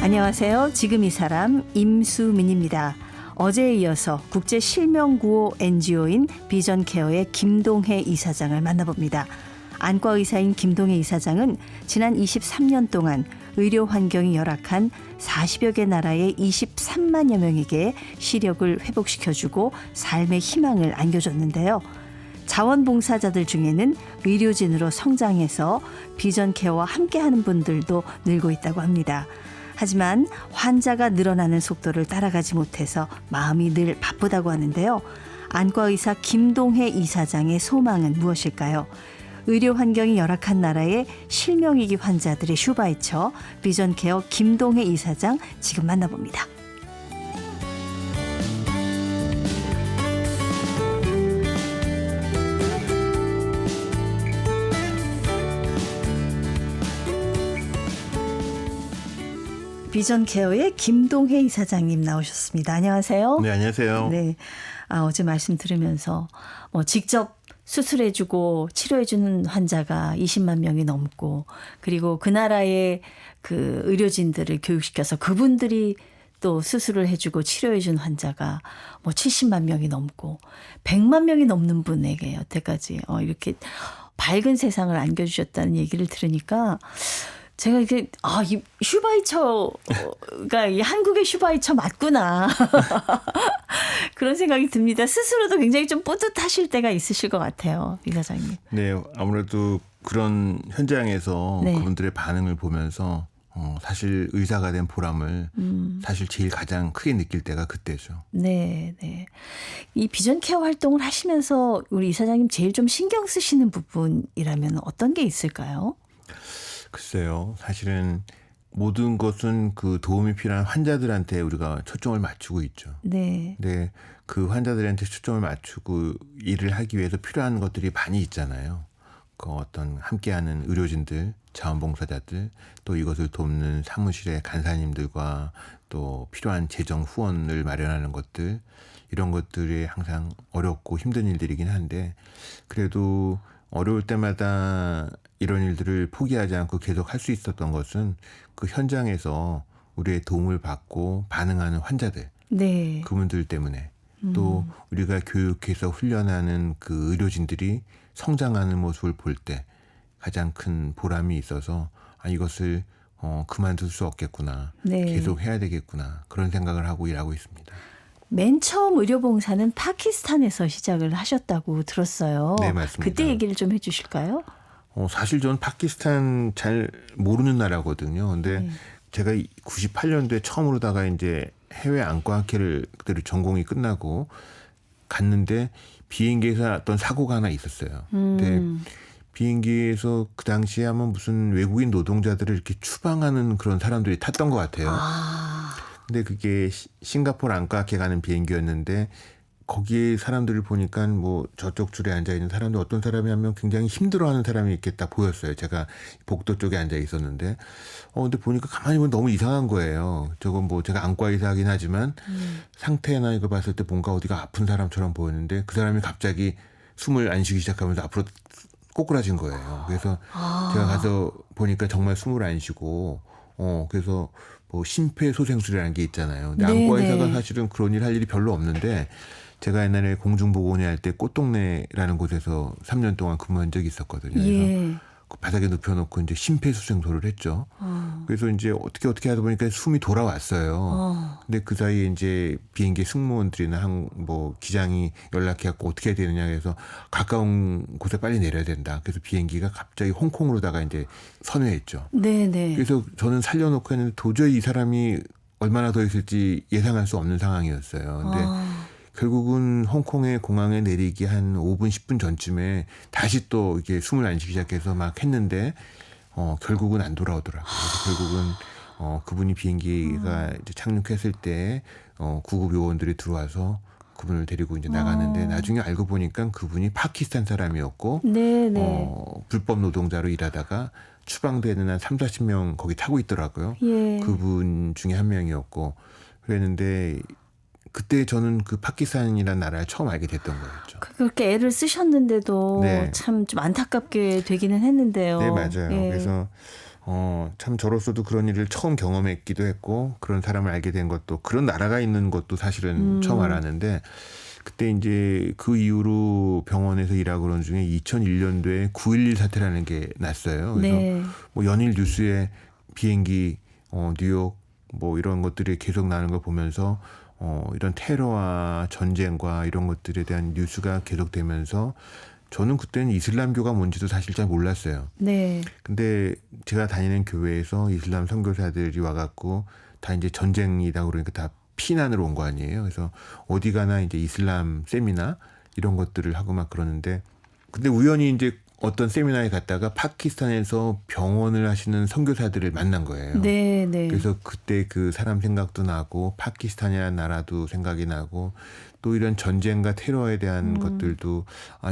안녕하세요. 지금 이 사람 임수민입니다. 어제에 이어서 국제실명구호 NGO인 비전케어의 김동혜 이사장을 만나봅니다. 안과의사인 김동혜 이사장은 지난 23년 동안 의료 환경이 열악한 40여 개 나라의 23만여 명에게 시력을 회복시켜주고 삶의 희망을 안겨줬는데요. 자원봉사자들 중에는 의료진으로 성장해서 비전케어와 함께하는 분들도 늘고 있다고 합니다. 하지만 환자가 늘어나는 속도를 따라가지 못해서 마음이 늘 바쁘다고 하는데요. 안과의사 김동혜 이사장의 소망은 무엇일까요? 의료 환경이 열악한 나라의 실명위기 환자들의 슈바이처 비전케어 김동혜 이사장 지금 만나봅니다. 비전케어의 김동혜 이사장님 나오셨습니다. 안녕하세요. 네, 안녕하세요. 네, 어제 말씀 들으면서 직접 수술해주고 치료해주는 환자가 20만 명이 넘고, 그리고 그 나라의 그 의료진들을 교육시켜서 그분들이 또 수술을 해주고 치료해준 환자가 70만 명이 넘고 100만 명이 넘는 분에게 여태까지 이렇게 밝은 세상을 안겨주셨다는 얘기를 들으니까 제가 이게 이 슈바이처가 이 한국의 슈바이처 맞구나 그런 생각이 듭니다. 스스로도 굉장히 좀 뿌듯하실 때가 있으실 것 같아요, 이사장님. 네, 아무래도 그런 현장에서 네. 그분들의 반응을 보면서 사실 의사가 된 보람을 사실 제일 가장 크게 느낄 때가 그때죠. 네, 네. 이 비전케어 활동을 하시면서 우리 이사장님 제일 좀 신경 쓰시는 부분이라면 어떤 게 있을까요? 글쎄요, 사실은 모든 것은 그 도움이 필요한 환자들한테 우리가 초점을 맞추고 있죠. 네. 근데 그 환자들한테 초점을 맞추고 일을 하기 위해서 필요한 것들이 많이 있잖아요. 그 어떤 함께하는 의료진들, 자원봉사자들, 또 이것을 돕는 사무실의 간사님들과 또 필요한 재정 후원을 마련하는 것들, 이런 것들이 항상 어렵고 힘든 일들이긴 한데, 그래도 어려울 때마다 이런 일들을 포기하지 않고 계속 할 수 있었던 것은 그 현장에서 우리의 도움을 받고 반응하는 환자들, 네. 그분들 때문에, 또 우리가 교육해서 훈련하는 그 의료진들이 성장하는 모습을 볼 때 가장 큰 보람이 있어서 이것을 그만둘 수 없겠구나, 네. 계속 해야 되겠구나, 그런 생각을 하고 일하고 있습니다. 맨 처음 의료봉사는 파키스탄에서 시작을 하셨다고 들었어요. 네, 맞습니다. 그때 얘기를 좀 해주실까요? 사실 저는 파키스탄 잘 모르는 나라거든요. 근데 네. 제가 98년도에 처음으로다가 이제 해외 안과학회를 그대로 전공이 끝나고 갔는데 비행기에서 어떤 사고가 하나 있었어요. 근데 비행기에서 그 당시에 아마 무슨 외국인 노동자들을 이렇게 추방하는 그런 사람들이 탔던 것 같아요. 근데 그게 싱가포르 안과학회 가는 비행기였는데 거기에 사람들을 보니까 저쪽 줄에 앉아 있는 사람들 어떤 사람이 하면 굉장히 힘들어하는 사람이 이렇게 딱 보였어요. 제가 복도 쪽에 앉아 있었는데, 근데 보니까 가만히 보면 너무 이상한 거예요. 저건 제가 안과의사긴 하지만 상태나 이거 봤을 때 뭔가 어디가 아픈 사람처럼 보였는데 그 사람이 갑자기 숨을 안 쉬기 시작하면서 앞으로 꼬꾸라진 거예요. 그래서 제가 가서 보니까 정말 숨을 안 쉬고, 그래서 심폐소생술이라는 게 있잖아요. 근데 네, 안과의사가 네. 사실은 그런 일 할 일이 별로 없는데, 제가 옛날에 공중보건회 할 때 꽃동네라는 곳에서 3년 동안 근무한 적이 있었거든요. 그래서 예. 그 바닥에 눕혀놓고 이제 심폐소생술을 했죠. 그래서 이제 어떻게 하다 보니까 숨이 돌아왔어요. 근데 그 사이에 이제 비행기 승무원들이나 기장이 연락해갖고 어떻게 해야 되느냐 해서 가까운 곳에 빨리 내려야 된다. 그래서 비행기가 갑자기 홍콩으로다가 이제 선회했죠. 네네. 그래서 저는 살려놓고 했는데 도저히 이 사람이 얼마나 더 있을지 예상할 수 없는 상황이었어요. 근데 결국은 홍콩의 공항에 내리기 한 5분, 10분 전쯤에 다시 또 이게 숨을 안 쉬기 시작해서 막 했는데, 결국은 안 돌아오더라고요. 그래서 결국은, 그분이 비행기가 이제 착륙했을 때, 구급 요원들이 들어와서 그분을 데리고 이제 나가는데, 나중에 알고 보니까 그분이 파키스탄 사람이었고, 네네. 불법 노동자로 일하다가 추방되는 한 30-40명 거기 타고 있더라고요. 예. 그분 중에 한 명이었고, 그랬는데, 그때 저는 그 파키스탄이라는 나라를 처음 알게 됐던 거였죠. 그렇게 애를 쓰셨는데도 네. 참 좀 안타깝게 되기는 했는데요. 네, 맞아요. 예. 그래서 참 저로서도 그런 일을 처음 경험했기도 했고 그런 사람을 알게 된 것도 그런 나라가 있는 것도 사실은 처음 알았는데 그때 이제 그 이후로 병원에서 일하고 그런 중에 2001년도에 9.11 사태라는 게 났어요. 그래서 네. 뭐 연일 뉴스에 비행기 뉴욕 뭐 이런 것들이 계속 나는 걸 보면서 이런 테러와 전쟁과 이런 것들에 대한 뉴스가 계속되면서 저는 그때는 이슬람교가 뭔지도 사실 잘 몰랐어요. 네. 근데 제가 다니는 교회에서 이슬람 선교사들이 와갖고 다 이제 전쟁이다 그러니까 다 피난으로 온 거 아니에요. 그래서 어디 가나 이제 이슬람 세미나 이런 것들을 하고 막 그러는데 근데 우연히 이제 어떤 세미나에 갔다가 파키스탄에서 병원을 하시는 선교사들을 만난 거예요. 네, 네. 그래서 그때 그 사람 생각도 나고 파키스탄이라는 나라도 생각이 나고 또 이런 전쟁과 테러에 대한 것들도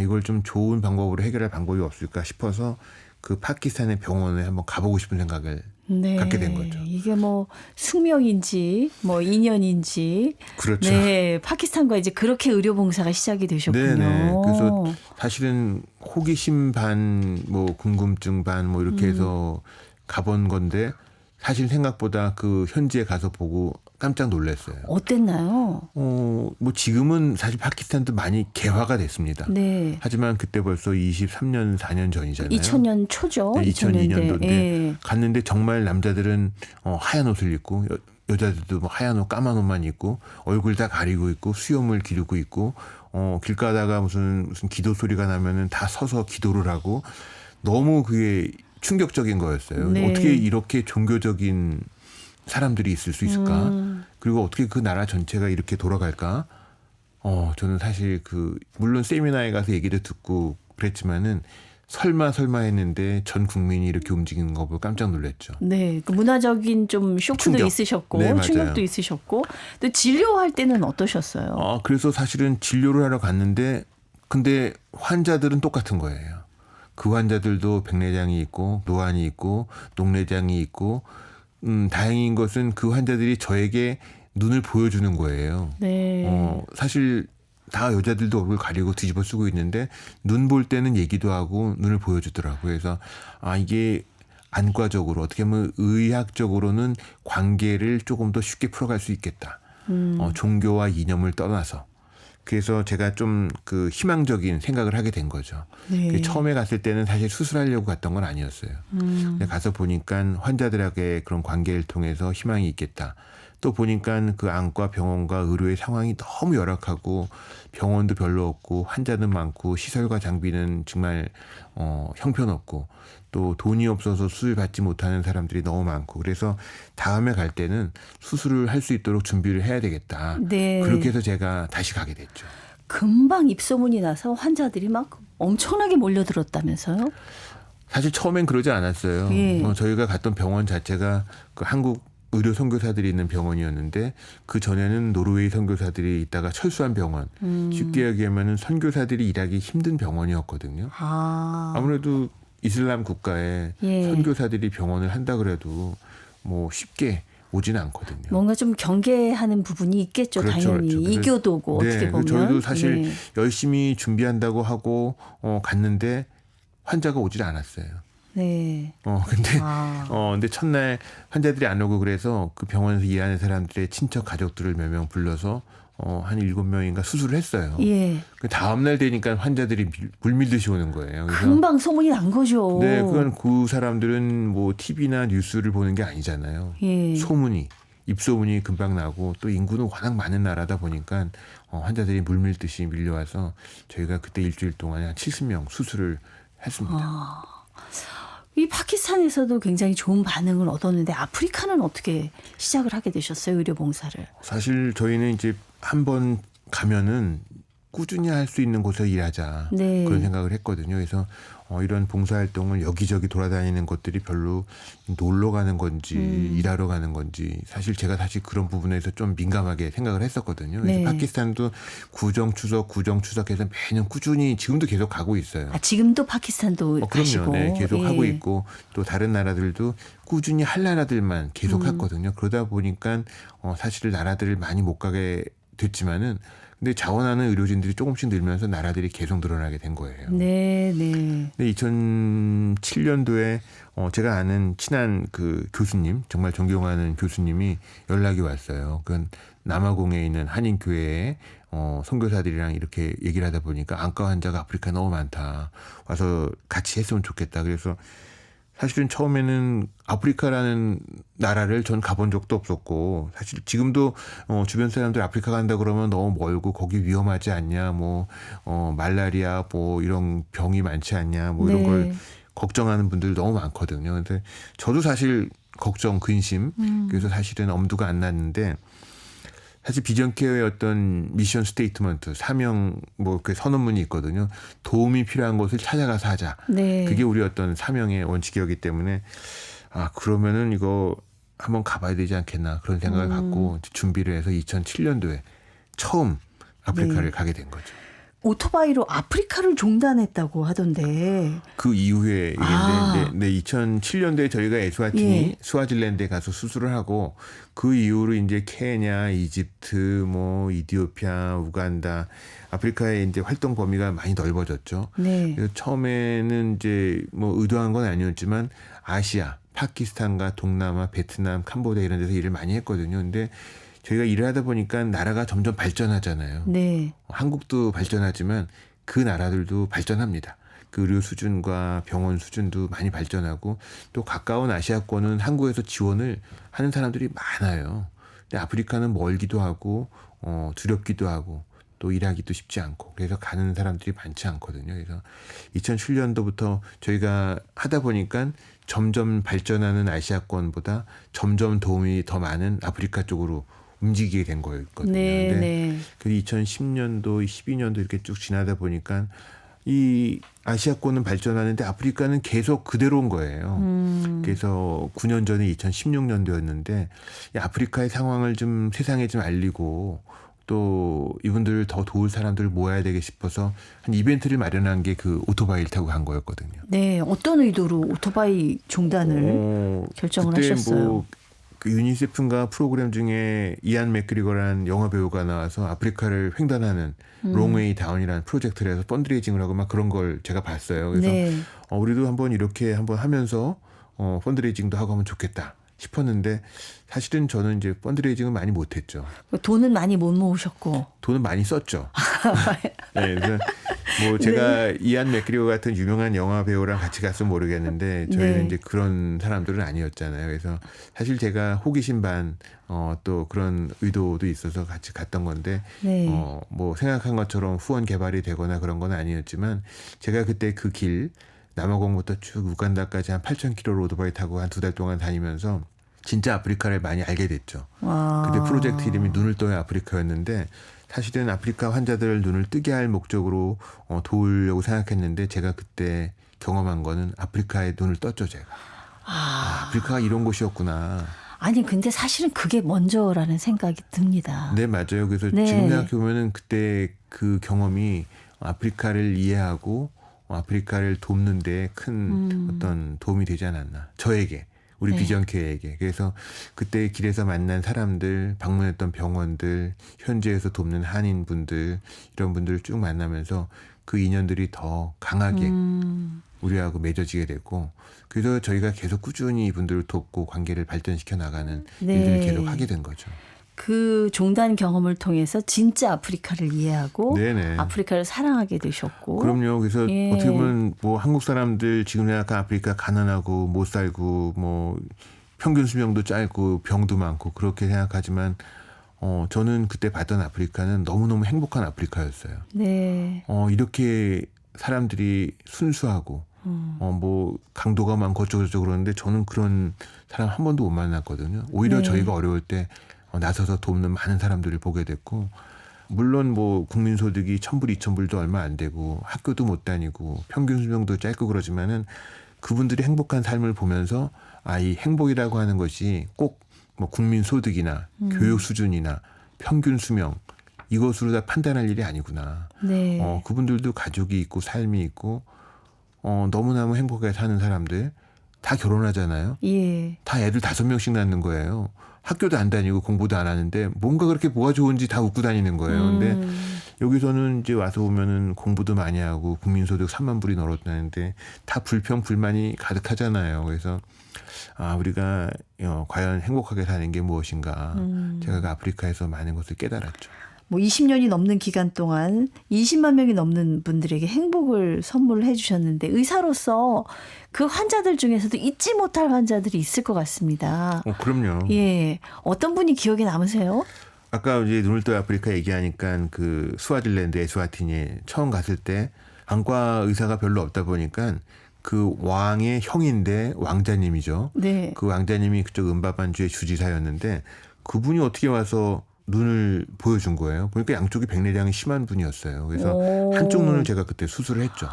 이걸 좀 좋은 방법으로 해결할 방법이 없을까 싶어서 그 파키스탄의 병원에 한번 가보고 싶은 생각을 네. 갖게 된 거죠. 이게 뭐 숙명인지 뭐 인연인지. 그렇죠. 네. 파키스탄과 이제 그렇게 의료 봉사가 시작이 되셨군요. 네네. 그래서 사실은 호기심 반, 뭐 궁금증 반, 뭐 이렇게 해서 가본 건데 사실 생각보다 그 현지에 가서 보고 깜짝 놀랐어요. 어땠나요? 뭐 지금은 사실 파키스탄도 많이 개화가 됐습니다. 네. 하지만 그때 벌써 23년, 4년 전이잖아요. 2000년 초죠. 네, 2002년도인데 예. 갔는데 정말 남자들은 하얀 옷을 입고 여자들도 뭐 하얀 옷, 까만 옷만 입고 얼굴 다 가리고 있고 수염을 기르고 있고 길 가다가 무슨 기도 소리가 나면은 다 서서 기도를 하고 너무 그게 충격적인 거였어요. 네. 어떻게 이렇게 종교적인 사람들이 있을 수 있을까? 그리고 어떻게 그 나라 전체가 이렇게 돌아갈까? 저는 사실 물론 세미나에 가서 얘기를 듣고 그랬지만은 설마 했는데 전 국민이 이렇게 움직이는 거 보고 깜짝 놀랐죠. 네, 그 문화적인 좀 쇼크도 충격. 있으셨고, 네, 맞아요. 충격도 있으셨고, 또 진료할 때는 어떠셨어요? 그래서 사실은 진료를 하러 갔는데 근데 환자들은 똑같은 거예요. 그 환자들도 백내장이 있고 노안이 있고 녹내장이 있고 다행인 것은 그 환자들이 저에게 눈을 보여주는 거예요. 네. 사실 다 여자들도 얼굴 가리고 뒤집어 쓰고 있는데 눈 볼 때는 얘기도 하고 눈을 보여주더라고요. 그래서 이게 안과적으로 어떻게 보면 의학적으로는 관계를 조금 더 쉽게 풀어갈 수 있겠다. 종교와 이념을 떠나서. 그래서 제가 좀 희망적인 생각을 하게 된 거죠. 네. 처음에 갔을 때는 사실 수술하려고 갔던 건 아니었어요. 근데 가서 보니까 환자들에게 그런 관계를 통해서 희망이 있겠다. 또 보니까 그 안과 병원과 의료의 상황이 너무 열악하고 병원도 별로 없고 환자는 많고 시설과 장비는 정말 형편없고 또 돈이 없어서 수술 받지 못하는 사람들이 너무 많고 그래서 다음에 갈 때는 수술을 할 수 있도록 준비를 해야 되겠다. 네. 그렇게 해서 제가 다시 가게 됐죠. 금방 입소문이 나서 환자들이 막 엄청나게 몰려들었다면서요? 사실 처음엔 그러지 않았어요. 예. 저희가 갔던 병원 자체가 한국 의료 선교사들이 있는 병원이었는데 그 전에는 노르웨이 선교사들이 있다가 철수한 병원. 쉽게 얘기하면 선교사들이 일하기 힘든 병원이었거든요. 아무래도 이슬람 국가에 예. 선교사들이 병원을 한다 그래도 뭐 쉽게 오지는 않거든요. 뭔가 좀 경계하는 부분이 있겠죠. 그렇죠, 당연히. 그렇죠. 그래서 이교도고 어떻게 보면. 저희도 사실 네. 열심히 준비한다고 하고 갔는데 환자가 오질 않았어요. 네. 근데 첫날 환자들이 안 오고 그래서 그 병원에서 일하는 사람들의 친척 가족들을 몇 명 불러서 한 7명인가 수술을 했어요. 예. 그 다음날 되니까 환자들이 물밀듯이 오는 거예요. 그래서 금방 소문이 난 거죠. 네, 그건 그 사람들은 뭐 TV나 뉴스를 보는 게 아니잖아요. 예. 입소문이 금방 나고 또 인구는 워낙 많은 나라다 보니까 환자들이 물밀듯이 밀려와서 저희가 그때 일주일 동안에 한 70명 수술을 했습니다. 이 파키스탄에서도 굉장히 좋은 반응을 얻었는데 아프리카는 어떻게 시작을 하게 되셨어요? 의료 봉사를. 사실 저희는 이제 한번 가면은 꾸준히 할 수 있는 곳에서 일하자 네. 그런 생각을 했거든요. 그래서 이런 봉사활동을 여기저기 돌아다니는 것들이 별로 놀러 가는 건지 일하러 가는 건지 사실 제가 그런 부분에서 좀 민감하게 생각을 했었거든요. 그래서 네. 파키스탄도 구정 추석해서 매년 꾸준히 지금도 계속 가고 있어요. 지금도 파키스탄도 가시고. 그럼요. 네, 계속 예. 하고 있고 또 다른 나라들도 꾸준히 할 나라들만 계속 했거든요. 그러다 보니까 사실 나라들을 많이 못 가게 됐지만은 근데 자원하는 의료진들이 조금씩 늘면서 나라들이 계속 늘어나게 된 거예요. 네, 네. 근데 2007년도에 제가 아는 친한 그 교수님, 정말 존경하는 교수님이 연락이 왔어요. 그건 남아공에 있는 한인교회에 선교사들이랑 이렇게 얘기를 하다 보니까 안과 환자가 아프리카에 너무 많다. 와서 같이 했으면 좋겠다. 그래서 사실은 처음에는 아프리카라는 나라를 전 가본 적도 없었고, 사실 지금도 주변 사람들 아프리카 간다 그러면 너무 멀고 거기 위험하지 않냐, 뭐 말라리아 뭐 이런 병이 많지 않냐, 뭐 이런 네. 걸 걱정하는 분들 너무 많거든요. 근데 저도 사실 걱정, 근심, 그래서 사실은 엄두가 안 났는데, 사실 비전케어의 어떤 미션 스테이트먼트, 사명 뭐 그 선언문이 있거든요. 도움이 필요한 곳을 찾아가서 하자. 네. 그게 우리 어떤 사명의 원칙이었기 때문에 그러면은 이거 한번 가봐야 되지 않겠나 그런 생각을 갖고 준비를 해서 2007년도에 처음 아프리카를 네. 가게 된 거죠. 오토바이로 아프리카를 종단했다고 하던데. 그 이후에 아. 얘기인데, 네, 2007년도에 저희가 에스와티니, 예. 스와질랜드에 가서 수술을 하고 그 이후로 이제 케냐, 이집트, 뭐 이디오피아, 우간다, 아프리카의 이제 활동 범위가 많이 넓어졌죠. 네. 그래서 처음에는 이제 뭐 의도한 건 아니었지만 아시아, 파키스탄과 동남아, 베트남, 캄보디아 이런 데서 일을 많이 했거든요. 근데 저희가 일을 하다 보니까 나라가 점점 발전하잖아요. 네. 한국도 발전하지만 그 나라들도 발전합니다. 그 의료 수준과 병원 수준도 많이 발전하고 또 가까운 아시아권은 한국에서 지원을 하는 사람들이 많아요. 근데 아프리카는 멀기도 하고 두렵기도 하고 또 일하기도 쉽지 않고 그래서 가는 사람들이 많지 않거든요. 그래서 2007년도부터 저희가 하다 보니까 점점 발전하는 아시아권보다 점점 도움이 더 많은 아프리카 쪽으로 움직이게 된 거였거든요. 네, 근데 네. 그 2010년도, 12년도 이렇게 쭉 지나다 보니까 이 아시아권은 발전하는데 아프리카는 계속 그대로인 거예요. 그래서 9년 전에 2016년도였는데 이 아프리카의 상황을 좀 세상에 좀 알리고 또 이분들을 더 도울 사람들을 모아야 되게 싶어서 한 이벤트를 마련한 게 그 오토바이를 타고 간 거였거든요. 네. 어떤 의도로 오토바이 종단을 결정을 그때 하셨어요? 뭐 그 유니세프인가 프로그램 중에 이안 맥그리거라는 영화 배우가 나와서 아프리카를 횡단하는 롱웨이 다운이라는 프로젝트를 해서 펀드레이징을 하고 막 그런 걸 제가 봤어요. 그래서 네. 우리도 한번 이렇게 한번 하면서 펀드레이징도 하고 하면 좋겠다 싶었는데 사실은 저는 이제 펀드레이징은 많이 못했죠. 돈은 많이 못 모으셨고. 돈은 많이 썼죠. 네, 그래서 뭐 제가 이안 맥그리거 같은 유명한 영화 배우랑 같이 갔으면 모르겠는데 저희는 네. 이제 그런 사람들은 아니었잖아요. 그래서 사실 제가 호기심 반 또 그런 의도도 있어서 같이 갔던 건데 네. 뭐 생각한 것처럼 후원 개발이 되거나 그런 건 아니었지만 제가 그때 그 길 남아공부터 쭉 우간다까지 한 8,000km로 오토바이 타고 한 2달 동안 다니면서 진짜 아프리카를 많이 알게 됐죠. 와. 그때 프로젝트 이름이 눈을 떠야 아프리카였는데 사실은 아프리카 환자들 눈을 뜨게 할 목적으로 도우려고 생각했는데 제가 그때 경험한 거는 아프리카에 눈을 떴죠, 제가. 아프리카가 이런 곳이었구나. 아니 근데 사실은 그게 먼저라는 생각이 듭니다. 네, 맞아요. 그래서 네. 지금 생각해보면 그때 그 경험이 아프리카를 이해하고 아프리카를 돕는 데 큰 어떤 도움이 되지 않았나. 저에게. 우리 네. 비전케어에게. 그래서 그때 길에서 만난 사람들, 방문했던 병원들, 현지에서 돕는 한인분들, 이런 분들을 쭉 만나면서 그 인연들이 더 강하게 우리하고 맺어지게 됐고, 그래서 저희가 계속 꾸준히 이분들을 돕고 관계를 발전시켜 나가는 네. 일들을 계속 하게 된 거죠. 그 종단 경험을 통해서 진짜 아프리카를 이해하고 네네. 아프리카를 사랑하게 되셨고. 그럼요. 그래서 예. 어떻게 보면 뭐 한국 사람들 지금 생각한 아프리카 가난하고 못 살고 뭐 평균 수명도 짧고 병도 많고 그렇게 생각하지만 저는 그때 봤던 아프리카는 너무너무 행복한 아프리카였어요. 네. 이렇게 사람들이 순수하고 뭐 강도가 많고 어쩌고저쩌고 그러는데 저는 그런 사람 한 번도 못 만났거든요. 오히려 네. 저희가 어려울 때 나서서 돕는 많은 사람들을 보게 됐고 물론 뭐 국민소득이 1,000불, 2,000불도 얼마 안 되고 학교도 못 다니고 평균 수명도 짧고 그러지만은 그분들이 행복한 삶을 보면서 이 행복이라고 하는 것이 꼭 뭐 국민소득이나 교육 수준이나 평균 수명 이것으로 다 판단할 일이 아니구나. 네. 그분들도 가족이 있고 삶이 있고 너무너무 행복하게 사는 사람들 다 결혼하잖아요. 예. 다 애들 5명씩 낳는 거예요. 학교도 안 다니고 공부도 안 하는데 뭔가 그렇게 뭐가 좋은지 다 웃고 다니는 거예요. 근데 여기서는 이제 와서 보면은 공부도 많이 하고 국민소득 3만 불이 늘었다는데 다 불평 불만이 가득하잖아요. 그래서 우리가 과연 행복하게 사는 게 무엇인가. 제가 그 아프리카에서 많은 것을 깨달았죠. 뭐 20년이 넘는 기간 동안 20만 명이 넘는 분들에게 행복을 선물해 주셨는데 의사로서 그 환자들 중에서도 잊지 못할 환자들이 있을 것 같습니다. 그럼요. 예. 어떤 분이 기억에 남으세요? 아까 이제 눈을 떠 아프리카 얘기하니까 그 스와질랜드 에스와티니에 처음 갔을 때 안과 의사가 별로 없다 보니까 그 왕의 형인데 왕자님이죠. 네. 그 왕자님이 그쪽 은바반주의 주지사였는데 그분이 어떻게 와서 눈을 보여준 거예요. 보니까 양쪽이 백내장이 심한 분이었어요. 그래서 한쪽 눈을 제가 그때 수술을 했죠.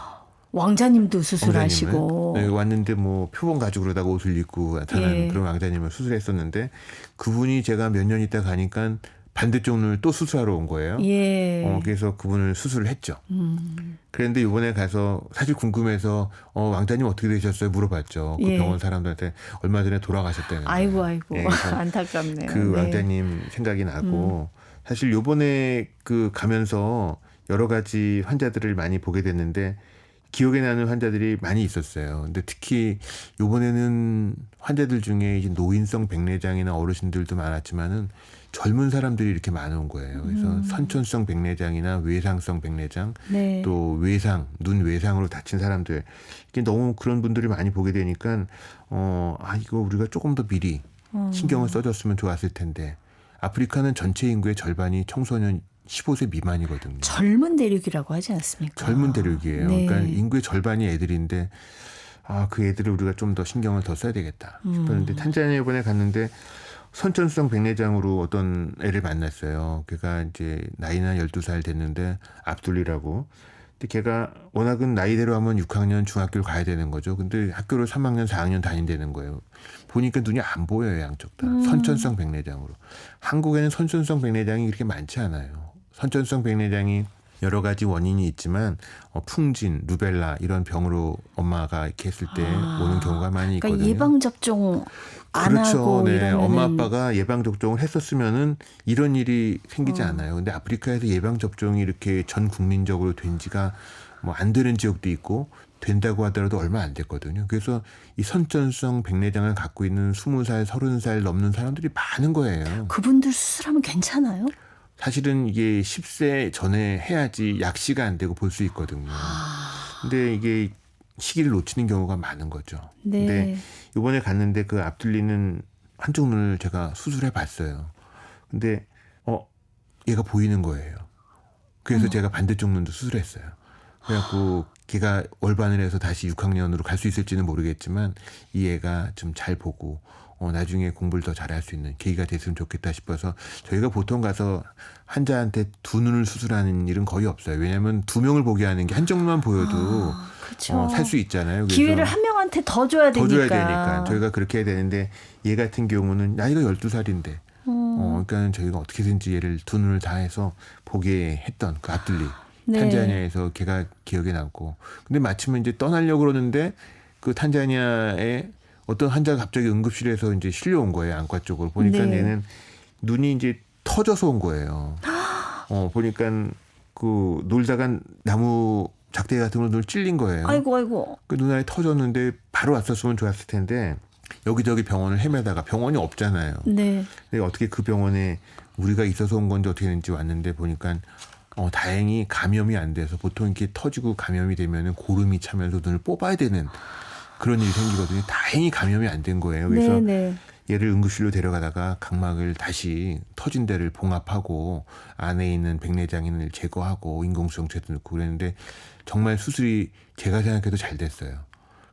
왕자님도 수술하시고. 네, 왔는데 뭐 표본 가죽으로다가 옷을 입고 나타나는 예. 그런 왕자님을 수술했었는데 그분이 제가 몇 년 있다 가니까 반대쪽 눈을 또 수술하러 온 거예요. 예. 그래서 그분을 수술을 했죠. 그런데 이번에 가서 사실 궁금해서 왕자님 어떻게 되셨어요? 물어봤죠. 그 예. 병원 사람들한테 얼마 전에 돌아가셨다는 거예요. 아이고. 예, 그래서 안타깝네요. 그 왕자님 생각이 나고 사실 요번에 그 가면서 여러 가지 환자들을 많이 보게 됐는데 기억에 나는 환자들이 많이 있었어요. 근데 특히 요번에는 환자들 중에 이제 노인성 백내장이나 어르신들도 많았지만은 젊은 사람들이 이렇게 많이 온 거예요. 그래서 선천성 백내장이나 외상성 백내장, 네. 또 외상, 눈 외상으로 다친 사람들 이게 너무 그런 분들이 많이 보게 되니까 이거 우리가 조금 더 미리 신경을 써줬으면 좋았을 텐데 아프리카는 전체 인구의 절반이 청소년 15세 미만이거든요. 젊은 대륙이라고 하지 않습니까? 젊은 대륙이에요. 네. 그러니까 인구의 절반이 애들인데 그 애들을 우리가 좀 더 신경을 더 써야 되겠다 싶었는데 탄자니아 이번에 갔는데 선천성 백내장으로 어떤 애를 만났어요. 걔가 이제 나이는 12살 됐는데 압둘리라고. 근데 걔가 워낙은 나이대로 하면 6학년 중학교를 가야 되는 거죠. 근데 학교를 3학년 4학년 다닌다는 거예요. 보니까 눈이 안 보여요. 양쪽 다. 선천성 백내장으로. 한국에는 선천성 백내장이 그렇게 많지 않아요. 선천성 백내장이 여러 가지 원인이 있지만 풍진, 루벨라 이런 병으로 엄마가 이렇게 했을 때 오는 경우가 많이 있거든요. 그러니까 예방 접종 안 그렇죠. 하고 네. 이러면은 엄마 아빠가 예방 접종을 했었으면은 이런 일이 생기지 않아요. 근데 아프리카에서 예방 접종이 이렇게 전 국민적으로 된 지가 뭐 안 되는 지역도 있고 된다고 하더라도 얼마 안 됐거든요. 그래서 이 선천성 백내장을 갖고 있는 20살, 30살 넘는 사람들이 많은 거예요. 그분들 수술하면 괜찮아요? 사실은 이게 10세 전에 해야지 약시가 안 되고 볼 수 있거든요. 근데 이게 시기를 놓치는 경우가 많은 거죠. 네. 근데 이번에 갔는데 그 압둘리는 한쪽 눈을 제가 수술해 봤어요. 근데 얘가 보이는 거예요. 그래서 제가 반대쪽 눈도 수술했어요. 그래갖고 걔가 월반을 해서 다시 6학년으로 갈 수 있을지는 모르겠지만 이 애가 좀 잘 보고 나중에 공부를 더 잘할 수 있는 계기가 됐으면 좋겠다 싶어서 저희가 보통 가서 환자한테 두 눈을 수술하는 일은 거의 없어요. 왜냐하면 두 명을 보게 하는 게 한쪽 눈만 보여도 그렇죠. 살 수 있잖아요. 그래서 기회를 한 명한테 더 줘야 되니까. 더 줘야 되니까 저희가 그렇게 해야 되는데 얘 같은 경우는 나이가 12살인데 그러니까 저희가 어떻게든지 얘를 두 눈을 다 해서 보게 했던 그 압둘리 네. 탄자니아에서 걔가 기억에 남고 근데 마침 이제 떠나려고 그러는데 그 탄자니아에 어떤 환자가 갑자기 응급실에서 이제 실려온 거예요. 안과 쪽으로 보니까 네. 얘는 눈이 이제 터져서 온 거예요. 보니까 그 놀다가 나무 작대 같은 걸 눈을 찔린 거예요. 아이고. 그 눈알이 터졌는데 바로 왔었으면 좋았을 텐데 여기저기 병원을 헤매다가 병원이 없잖아요. 네. 근데 어떻게 그 병원에 우리가 있어서 온 건지 어떻게 됐는지 왔는데 보니까 다행히 감염이 안 돼서 보통 이렇게 터지고 감염이 되면은 고름이 차면서 눈을 뽑아야 되는 그런 일이 생기거든요. 다행히 감염이 안 된 거예요. 그래서 네. 얘를 응급실로 데려가다가 각막을 다시 터진 데를 봉합하고 안에 있는 백내장인을 제거하고 인공수용 제도 넣고 그랬는데 정말 수술이 제가 생각해도 잘 됐어요.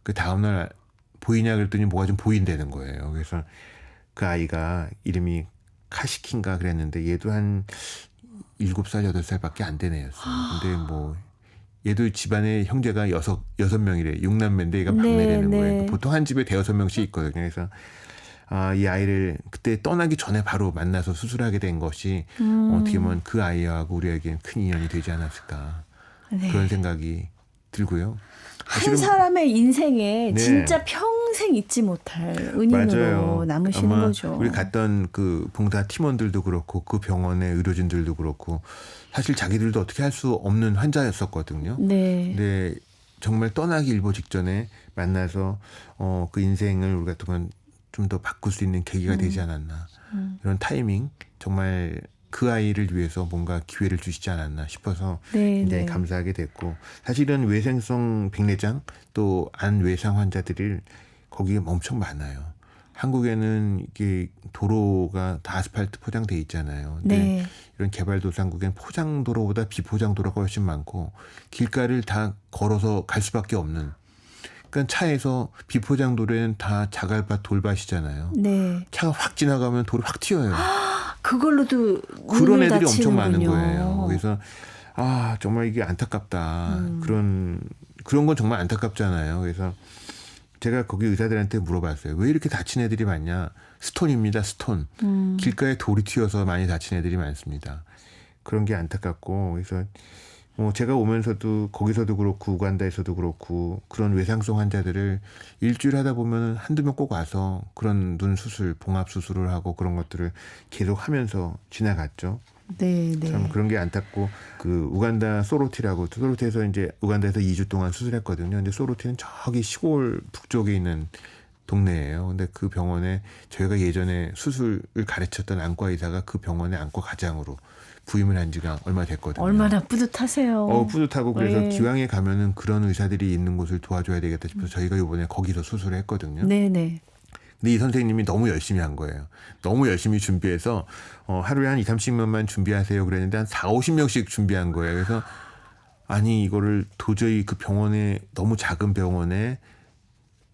그 다음날 보이냐 그랬더니 뭐가 좀 보인다는 거예요. 그래서 그 아이가 이름이 카시킨가 그랬는데 얘도 한 7살, 8살밖에 안 된 애였어요. 근데 뭐 얘도 집안에 형제가 여섯 명이래. 6남매인데 얘가 막내라는 네. 거예요. 보통 한 집에 5-6명씩 있거든요. 그래서 이 아이를 그때 떠나기 전에 바로 만나서 수술하게 된 것이 어떻게 보면 그 아이하고 우리에겐 큰 인연이 되지 않았을까. 네. 그런 생각이 들고요. 한 사람의 인생에 네. 진짜 평생 평생 잊지 못할 은인으로 맞아요. 남으시는 아마 거죠. 우리 갔던 그 봉사 팀원들도 그렇고 그 병원의 의료진들도 그렇고 사실 자기들도 어떻게 할 수 없는 환자였었거든요. 네. 근데 정말 떠나기 일보 직전에 만나서 그 인생을 우리가 좀 더 바꿀 수 있는 계기가 되지 않았나. 이런 타이밍 정말 그 아이를 위해서 뭔가 기회를 주시지 않았나 싶어서 네, 굉장히 네. 감사하게 됐고 사실은 외생성 백내장 또 안외상 환자들이 거기에 엄청 많아요. 한국에는 이게 도로가 다 아스팔트 포장돼 있잖아요. 근데 네. 이런 개발도상국엔 포장도로보다 비포장도로가 훨씬 많고 길가를 다 걸어서 갈 수밖에 없는. 그러니까 차에서 비포장도로에는 다 자갈밭 돌밭이잖아요. 네. 차가 확 지나가면 돌이 확 튀어요. 그걸로도 그런 눈을 애들이 엄청 많은 다치는군요. 거예요. 그래서 정말 이게 안타깝다. 그런 건 정말 안타깝잖아요. 그래서 제가 거기 의사들한테 물어봤어요. 왜 이렇게 다친 애들이 많냐? 스톤입니다. 스톤. 길가에 돌이 튀어서 많이 다친 애들이 많습니다. 그런 게 안타깝고 그래서 제가 오면서도 거기서도 그렇고 우간다에서도 그렇고 그런 외상성 환자들을 일주일 하다 보면 한두 명 꼭 와서 그런 눈 수술, 봉합 수술을 하고 그런 것들을 계속 하면서 지나갔죠. 네, 네. 참 그런 게 안타깝고 그 우간다 소로티에서 이제 우간다에서 2주 동안 수술했거든요. 근데 소로티는 저기 시골 북쪽에 있는 동네예요. 근데 그 병원에 저희가 예전에 수술을 가르쳤던 안과 의사가 그 병원의 안과 과장으로 부임을 한 지가 얼마 됐거든요. 얼마나 뿌듯하세요. 뿌듯하고 그래서 네. 기왕에 가면은 그런 의사들이 있는 곳을 도와줘야 되겠다 싶어서 저희가 이번에 거기서 수술을 했거든요. 네, 네. 근데 이 선생님이 너무 열심히 한 거예요. 너무 열심히 준비해서 하루에 한 2-30명만 준비하세요 그랬는데 한 4-50명씩 준비한 거예요. 그래서 아니 이거를 도저히 그 병원에 너무 작은 병원에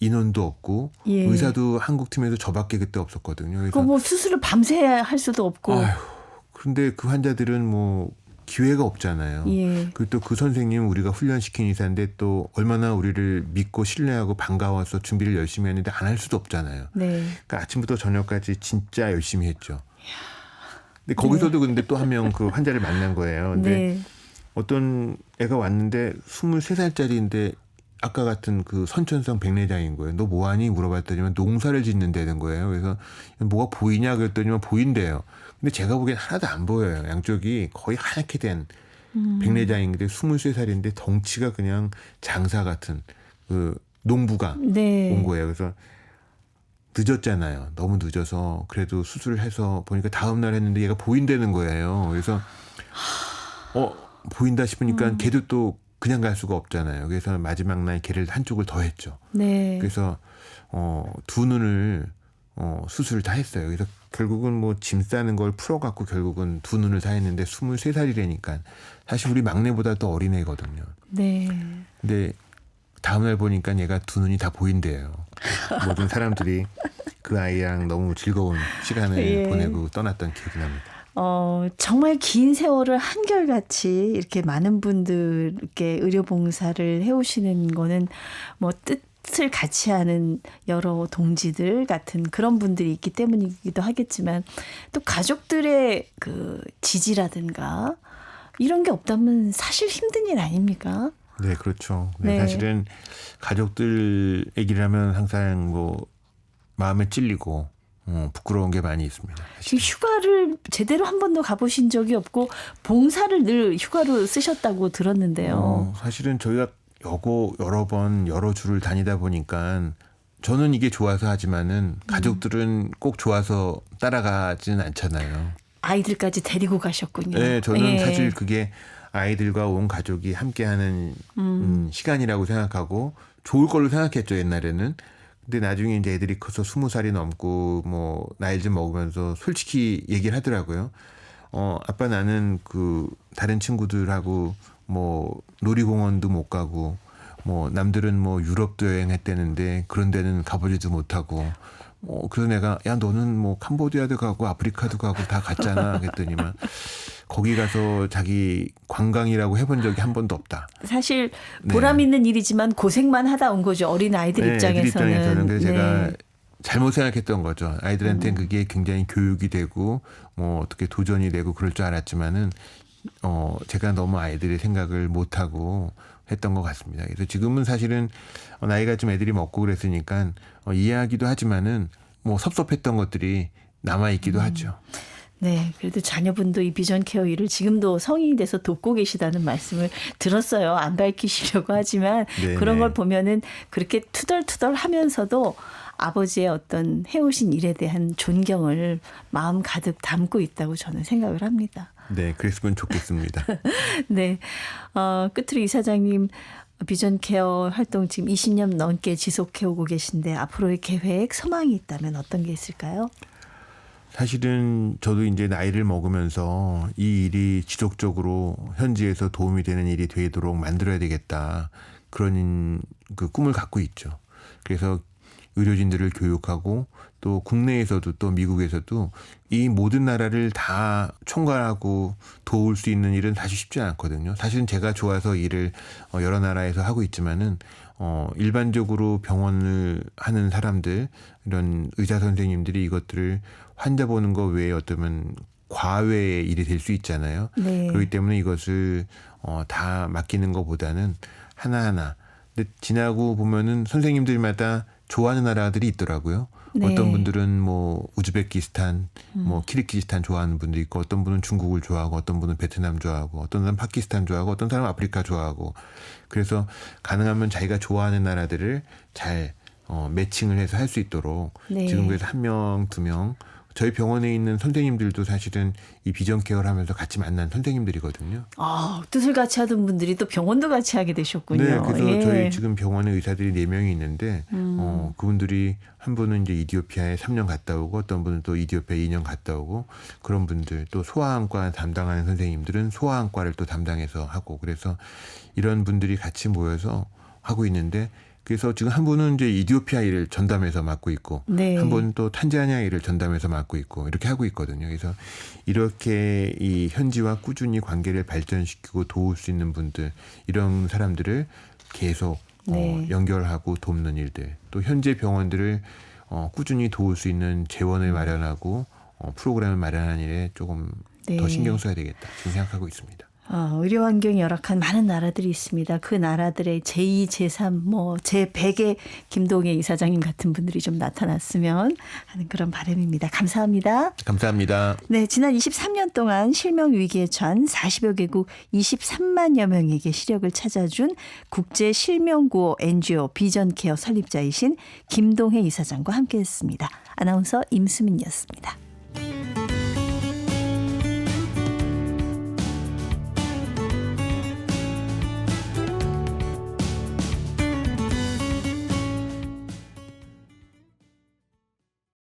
인원도 없고 예. 의사도 한국 팀에서 저밖에 그때 없었거든요. 그래서 그 뭐 수술을 밤새 할 수도 없고. 그런데 그 환자들은 뭐 기회가 없잖아요. 예. 그리고 또 그 선생님 우리가 훈련시킨 의사인데 또 얼마나 우리를 믿고 신뢰하고 반가워서 준비를 열심히 했는데 안 할 수도 없잖아요. 네. 그러니까 아침부터 저녁까지 진짜 열심히 했죠. 근데 거기서도 근데 또 한 명 그 환자를 만난 거예요. 근데 네. 어떤 애가 왔는데 23살짜리인데 아까 같은 그 선천성 백내장인 거예요. 너 뭐하니? 물어봤더니만 농사를 짓는다는 거예요. 그래서 뭐가 보이냐 그랬더니만 보인대요. 근데 제가 보기엔 하나도 안 보여요. 양쪽이 거의 하얗게 된 백내장인데 23살인데 덩치가 그냥 장사 같은 그 농부가 네. 온 거예요. 그래서 늦었잖아요. 너무 늦어서 그래도 수술을 해서 보니까 다음 날 했는데 얘가 보인다는 거예요. 그래서 보인다 싶으니까 걔도 또 그냥 갈 수가 없잖아요. 그래서 마지막 날 걔를 한쪽을 더 했죠. 네. 그래서 두 눈을 수술을 다 했어요. 그래서 결국은 뭐 짐 싸는 걸 풀어갖고 결국은 두 눈을 다 했는데 23살이라니까 사실 우리 막내보다 더 어린 애거든요. 네. 근데 다음날 보니까 얘가 두 눈이 다 보인대요. 모든 사람들이 그 아이랑 너무 즐거운 시간을 예. 보내고 떠났던 기억이 납니다. 정말 긴 세월을 한결같이 이렇게 많은 분들께 의료봉사를 해오시는 거는 뭐 뜻을 같이 하는 여러 동지들 같은 그런 분들이 있기 때문이기도 하겠지만 또 가족들의 그 지지라든가 이런 게 없다면 사실 힘든 일 아닙니까? 네, 그렇죠. 네, 네. 사실은 가족들 얘기를 하면 항상 뭐 마음에 찔리고 부끄러운 게 많이 있습니다. 지금 휴가를 제대로 한 번도 가보신 적이 없고 봉사를 늘 휴가로 쓰셨다고 들었는데요. 사실은 저희가 여러 번 여러 주를 다니다 보니까 저는 이게 좋아서 하지만은 가족들은 꼭 좋아서 따라가지는 않잖아요. 아이들까지 데리고 가셨군요. 네, 저는 예. 사실 그게 아이들과 온 가족이 함께하는 시간이라고 생각하고 좋을 걸로 생각했죠 옛날에는. 근데 나중에 이제 애들이 커서 20살이 넘고 뭐 나이 좀 먹으면서 솔직히 얘기를 하더라고요. 아빠 나는 그 다른 친구들하고 뭐 놀이공원도 못 가고 뭐 남들은 뭐 유럽도 여행했다는데 그런 데는 가보지도 못하고 그런 애가 야 너는 뭐 캄보디아도 가고 아프리카도 가고 다 갔잖아 그랬더니만 거기 가서 자기 관광이라고 해본 적이 한 번도 없다. 사실 보람 있는 일이지만 고생만 하다 온 거죠. 어린 아이들 네, 입장에서는. 애들 입장에서는. 그래서 네. 제가 잘못 생각했던 거죠. 아이들한테는 그게 굉장히 교육이 되고 뭐 어떻게 도전이 되고 그럴 줄 알았지만은 제가 너무 아이들의 생각을 못하고 했던 것 같습니다. 그래서 지금은 사실은 나이가 좀 애들이 먹고 그랬으니까 이해하기도 하지만은 뭐 섭섭했던 것들이 남아 있기도 하죠. 네, 그래도 자녀분도 이 비전 케어 일을 지금도 성인이 돼서 돕고 계시다는 말씀을 들었어요. 안 밝히시려고 하지만 네네. 그런 걸 보면은 그렇게 투덜투덜 하면서도 아버지의 어떤 해오신 일에 대한 존경을 마음 가득 담고 있다고 저는 생각을 합니다. 네, 그랬으면 좋겠습니다. 네, 끝으로 이사장님 비전 케어 활동 지금 20년 넘게 지속해 오고 계신데 앞으로의 계획, 소망이 있다면 어떤 게 있을까요? 사실은 저도 이제 나이를 먹으면서 이 일이 지속적으로 현지에서 도움이 되는 일이 되도록 만들어야 되겠다. 그런 그 꿈을 갖고 있죠. 그래서 의료진들을 교육하고 또 국내에서도 또 미국에서도 이 모든 나라를 다 총괄하고 도울 수 있는 일은 사실 쉽지 않거든요. 사실은 제가 좋아서 일을 여러 나라에서 하고 있지만은 일반적으로 병원을 하는 사람들, 이런 의사 선생님들이 이것들을 환자 보는 거 외에 어쩌면 과외의 일이 될 수 있잖아요. 네. 그렇기 때문에 이것을 다 맡기는 것보다는 하나하나. 근데 지나고 보면은 선생님들마다 좋아하는 나라들이 있더라고요. 네. 어떤 분들은 뭐 우즈베키스탄, 뭐 키르기즈스탄 좋아하는 분도 있고, 어떤 분은 중국을 좋아하고, 어떤 분은 베트남 좋아하고, 어떤 사람은 파키스탄 좋아하고, 어떤 사람은 아프리카 좋아하고. 그래서 가능하면 자기가 좋아하는 나라들을 잘 매칭을 해서 할 수 있도록 네. 지금 그래서 1명, 2명 저희 병원에 있는 선생님들도 사실은 이 비전 케어를 하면서 같이 만난 선생님들이거든요. 뜻을 같이 하던 분들이 또 병원도 같이 하게 되셨군요. 네, 그래서 예. 저희 지금 병원에 의사들이 4명이 있는데 그분들이 한 분은 이제 이디오피아에 3년 갔다 오고, 어떤 분은 또 이디오피아에 2년 갔다 오고, 그런 분들, 또 소아안과 담당하는 선생님들은 소아안과를 또 담당해서 하고, 그래서 이런 분들이 같이 모여서 하고 있는데, 그래서 지금 한 분은 이제 이디오피아 일을 전담해서 맡고 있고, 네. 한 분은 또 탄자니아 일을 전담해서 맡고 있고, 이렇게 하고 있거든요. 그래서 이렇게 이 현지와 꾸준히 관계를 발전시키고 도울 수 있는 분들, 이런 사람들을 계속 네. 연결하고 돕는 일들, 또 현재 병원들을 꾸준히 도울 수 있는 재원을 마련하고 프로그램을 마련하는 일에 조금 네. 더 신경 써야 되겠다 지금 생각하고 있습니다. 의료 환경이 열악한 많은 나라들이 있습니다. 그 나라들의 제2, 제3, 제100의 김동애 이사장님 같은 분들이 좀 나타났으면 하는 그런 바람입니다. 감사합니다. 감사합니다. 네, 지난 23년 동안 실명 위기에 처한 40여 개국 23만여 명에게 시력을 찾아준 국제 실명구호 NGO 비전 케어 설립자이신 김동혜 이사장과 함께했습니다. 아나운서 임수민이었습니다.